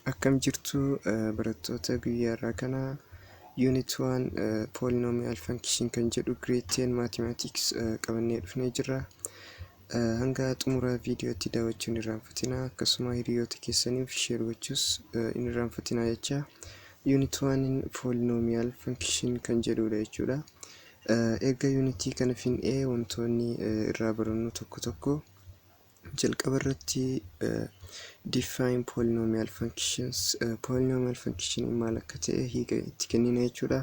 Akkam jirtu barattoota guyyaa irraa kana unit 1 polynomial function kan jedhu grade 10 mathematics qabannee dhufnee jirra. Hanga xumura viidiyootti daawwachuun hin irraanfatinaa, akkasuma hiriyoota keessaniif share gochuus hin irraanfatinaa jecha. Unit 1 polynomial function kan jedhudha jechuudha. Egaa unitii kana fin'ee wantoonni irraa barannu tokko tokko jalqaba irratti define polynomial functions. Polynomial function maal akka ta'e hiika itti kennina jechuudha.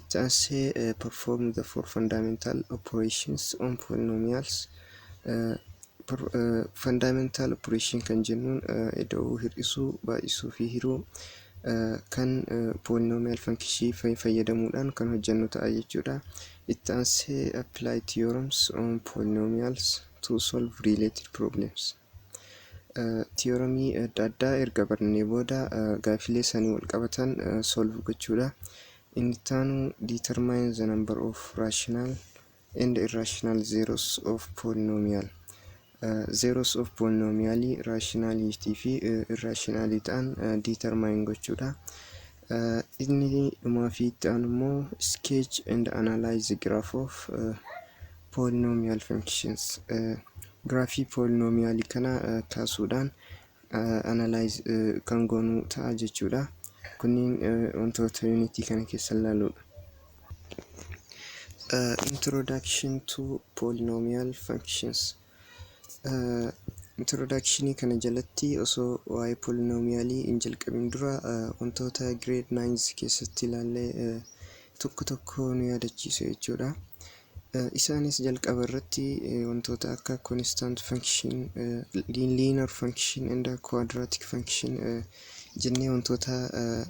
Itti aansee perform the four fundamental operations on polynomials. Fundamental operation kan jennuun ida'uu, hir'isuu, baay'isuu fi hiruu kan polynomial function fayyadamuudhaan kan hojjennu ta'a jechuudha. Itti aansee apply theorems on polynomials to solve related problems. Theoremii adda addaa erga barnee booda gaafilee isaanii wal qabatan solve gochuudha. Inni itti aanu determine the number of rational and irrational zeros of polynomial. Zeros of polynomial rationality fi irrationality ta'an determine gochuudha. Inni dhumaa fi itti aanu immoo sketch and analyze the graph of polynomial functions. Graphii polynomial kana kaasuudhaan analyze kan goonu ta'a jechuudha. Kunniin wantoota unity kana keessa ilaaluudha. Introduction to polynomial functions. Introduction kana jalatti osoo waa'ee polynomialii hin jalqabin dura wantoota grade 9 keessatti ilaallee tokko tokko nu yaadachiisu jechuudha. Isaanis jalqaba irratti wantoota akka constant function, linear function and quadratic function jennee wantoota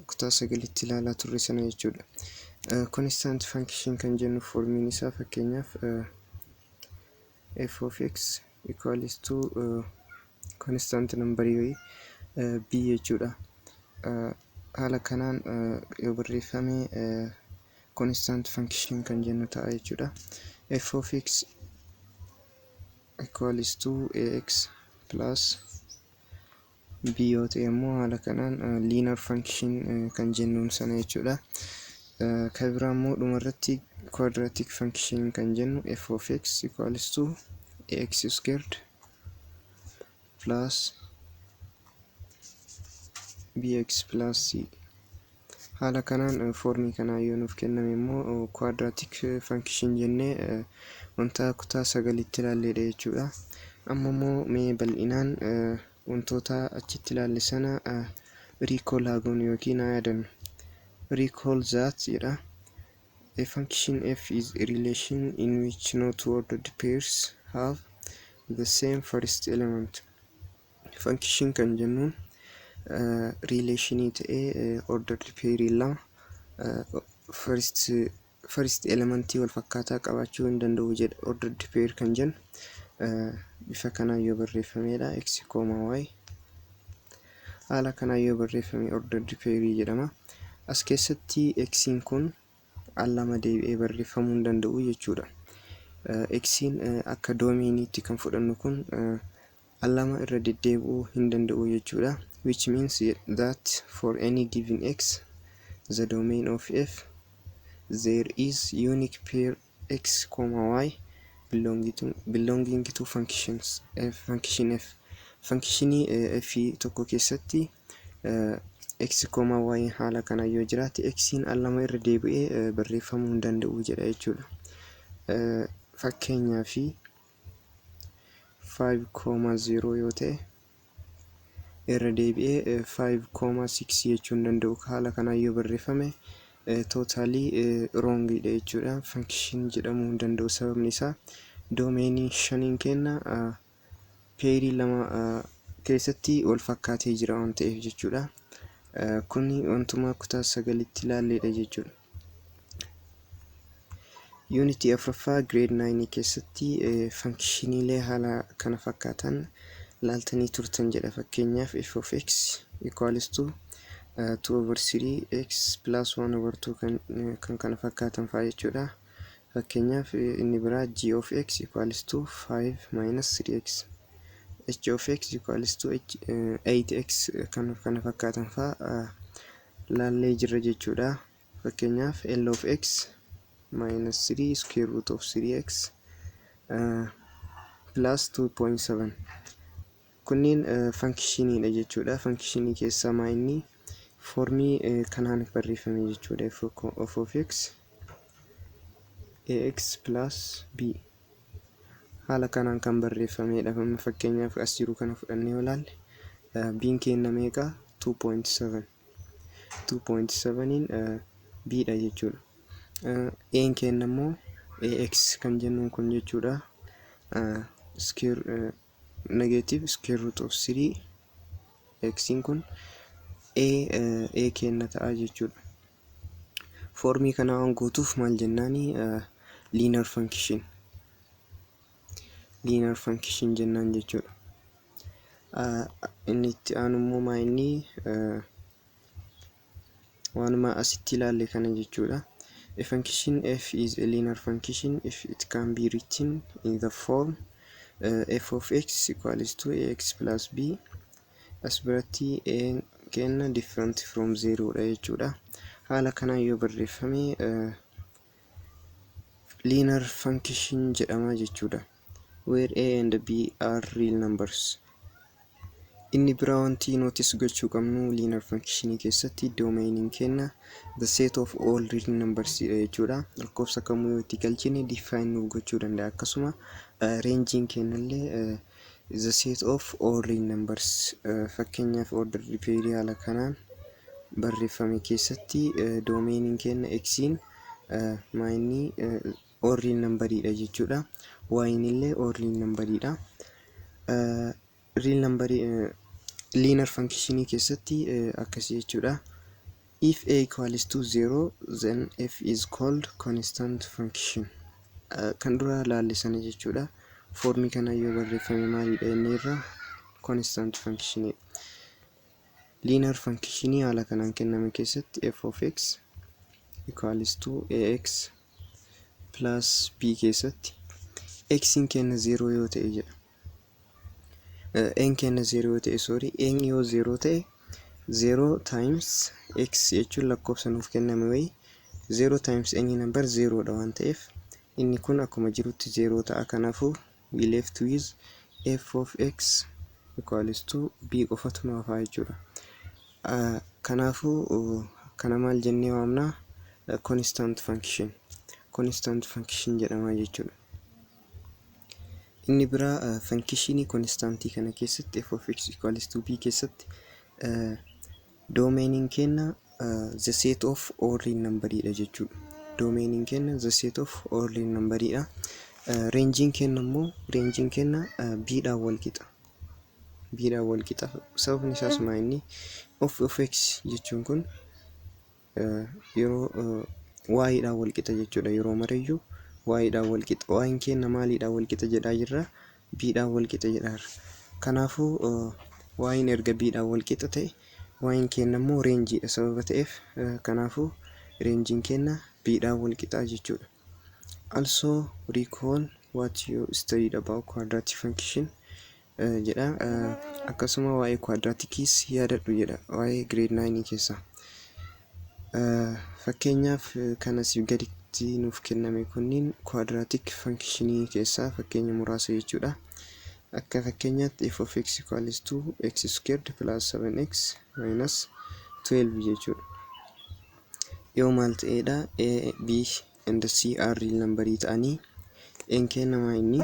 kutaa 9tti ilaalaa turre sana jechuudha. Constant function kan jennu formiin isaa fakkeenyaaf f of x equals to constant number b jechuudha. Haala kanaan yoo barreeffame constant function kan jennu ta'a jechuudha. F of x equals to ax plus b yoo ta'e immoo haala kanaan linear function kan jennuun sana jechuudha. Kan biraa immoo dhuma irratti quadratic function kan jennu f of x equals to ax squared plus bx plus c. Haala kanaan formii kanaa yoo nuuf kenname immoo quadratic function jennee wanta kutaa 9tti ilaalleedha jechuudha. Amma immoo mee bal'inaan wantoota achitti ilaalle sana recall haa goonu yookiin haa yaadannu. Recall that jedha. A function f is a relation in which no two ordered pairs have the same first element. Function kan jennuun relationii ta'ee ordered pair lama first elementii wal fakkaataa qabaachuu hin danda'u jedha. Ordered pair kan jennu bifa kanaan yoo barreeffamedha. X, y haala kanaan yoo barreeffame ordered pair jedhama. As keessatti x'n kun al lama deebi'ee barreeffamuu hin danda'u jechuudha. X'n akka domeeniitti kan fudhannu kun al lama irra deddeebi'uu hin danda'u jechuudha. Which means that for any given x, the domain of f, there is unique pair x, y belonging to functions function f. Functionii f tokko keessatti x, y haala kana yoo jiraate x'n al lama irra deebi'ee barreeffamuu hin danda'u jedha jechuudha. Fakkeenyaaf 5,0 yoo ta'e irra deebi'ee 5,6 jechuu hin danda'u. Haala kanaan yoo barreeffame totally wrong dha jechuudha. Function jedhamuu hin danda'u. Sababni isaa doomeenii 5 kenna pairii lama keessatti wal fakkaatee jira waan ta'eef jechuudha. Kuni wantuma kutaa 9tti ilaalleedha jechuudha. Unity afraffaa grade 9 keessatti functioniilee haala kana fakkaatan laaltanii turtan jedha. Fakkeenyaaf f of x equals to 2/3 x plus 1/2 kan kana fakkaatan fa'aa jechuudha. Fakkeenyaaf inni biraa g of x equals to 5 minus 3x. h of x equals to 8x kana fakkaatan fa'aa laallee jirra jechuudha. Fakkeenyaaf L of x minus 3 square root of 3x plus 2.7 kunniin fankishiniidha jechuudha. Fankishinii keessaa maayinni foormii kanaan barreeffame jechuudha. f of x ax plus b haala kanaan kan barreeffamedha. Fakkeenyaaf as jiru kana fudhannee yoo ilaalle b'n kenna meeqa 2.7 2.7in b dha jechuudha. A'n kenna immoo ax kan jennuun kun jechuudha. Negative square root of 3 x'n kun a kenna ta'a jechuudha. Foormii kana waan guutuuf maal jennaani linear function jennaan jechuudha. Inni itti aanu immoo maayinni waanuma asitti ilaalle kana jechuudha. A function f is a linear function if it can be written in the form f of x equals to ax plus b. As biratti a kenna different from 0 dha jechuudha. Haala kanaan yoo barreeffame linear function jedhama jechuudha. Where a and b are real numbers. Inni bira wanti notice gochuu qabnu linear function keessatti domainiin kenna the set of all real numbers jechuudha. Lakkoofsa kamuu yoo itti galchine define nuuf gochuu danda'a. Akkasuma rangein kennallee the set of all real numbers. Fakkeenyaaf order repair haala kanaan barreeffame keessatti domainiin kenna x'in maayinni all real numberidha jechuudha. Y'in illee all real numberidha. Real number linear function keessatti akkasii jechuudha. If a equals to 0 then f is called constant function. Kan dura laalle sana jechuudha. Foormii kana yoo barreeffame maalidha inni irra constant function. Linear function haala kanaan kenname keessatti f of x equals to ax plus b keessatti x'in kenna 0 yoo ta'e jedha. N kenna 0 yoo ta'e n yoo 0 ta'e 0 times x jechuun lakkoofsa nuuf kenname wayi 0 times any number 0 dha waan ta'eef inni kun akkuma jirutti 0 ta'a. Kanaafuu we left with f of x equals to b qofatu nu hafa jechuudha. Kanaafuu kana maal jennee waamna constant function jedhama jechuudha. Inni bira function constantii kana keessatti f of x equals to b keessatti domainiin kenna the set of all real numberidha jechuudha. Domainiin kenna the set of all real numberidha. Rangein kenna immoo b dhaan wal qixa. Sababni isaas maayinni of x jechuun kun yeroo y dhaan wal qixa jechuudha. Yeroo marayyuu y dhaan wal qixa. Y'in kenna maaliidhaan wal qixa jedhaa jirra? b dhaan wal qixa jedhaa jirra. Kanaafuu y'in erga b dhaan wal qixa ta'e y'in kenna immoo rangeidha sababa ta'eef kanaafuu rangein kenna b dhaan wal qixa jechuudha. Also recall what you studied about quadratic function jedha. Akkasuma waa'ee quadraticis yaadadhu jedha waa'ee grade 9 keessa. Fakkeenyaaf kana si gaditti nuuf kenname kunniin quadratic function keessaa fakkeenya muraasa jechuudha. Akka fakkeenyaatti f of x equals to x squared plus 7x minus 12 jechuudha. Yoo maal ta'edha a b and c are real number ta'anii n kennamaa inni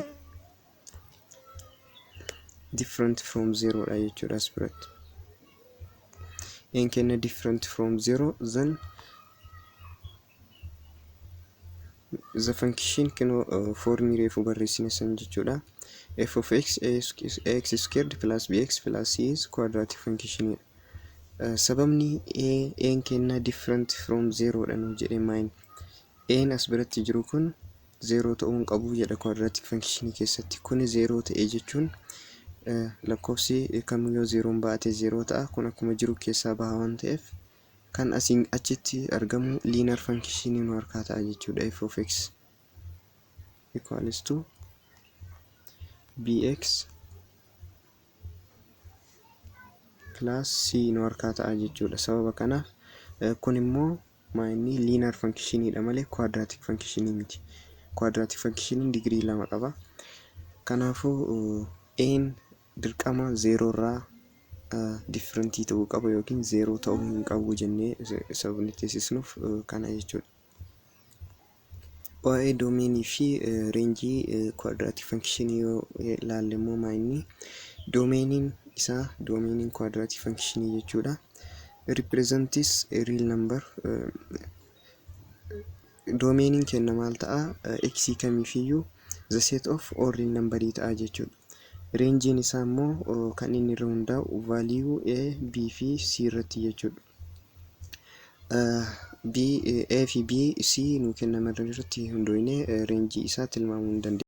different from 0 dha jechuudha. As biratti n kenna different from 0 then the function can formii reefu barreessine san jechuudha. F of x ax squared plus bx plus c is quadratic function. Sababni n kenna different from 0 dha nuuf jedhe maayini n as biratti jiru kun 0 ta'uu hin qabu jedha quadratic function keessatti. Kun 0 ta'e jechuun lakkoofsi kamiyyuu 0 baate 0 ta'a. Kun akkuma jiru keessaa baha waan ta'eef kan asiin achitti argamu linear function nu harkaa ta'a jechuudha. F of x equals to bx class C nu harkaa ta'a jechuudha. Sababa kanaaf kun immoo maayinni linear function dha malee quadratic function miti. Quadratic function degree 2 qaba. Kanaafuu n dirqama 0 irraa different ta'uu qaba yookiin 0 ta'uu hin qabu jennee sababni teessisnuuf kana jechuudha. Waa'ee doomeenii fi reenjii quadratic function yoo ilaalle immoo maayinni doomeniin isaa doomeniin quadratic function jechuudha. Represents a real number. Doomeniin kenna maal ta'a? X kamiifiyyuu the set of all real number ta'a jechuudha. Reenjiin isaa immoo kan inni irra hundaa'u value A, B fi C irratti jechuudha. A fi B, C nu kennaman irratti hundoofnee reenjii isaa tilmaamuu ni dandeenya.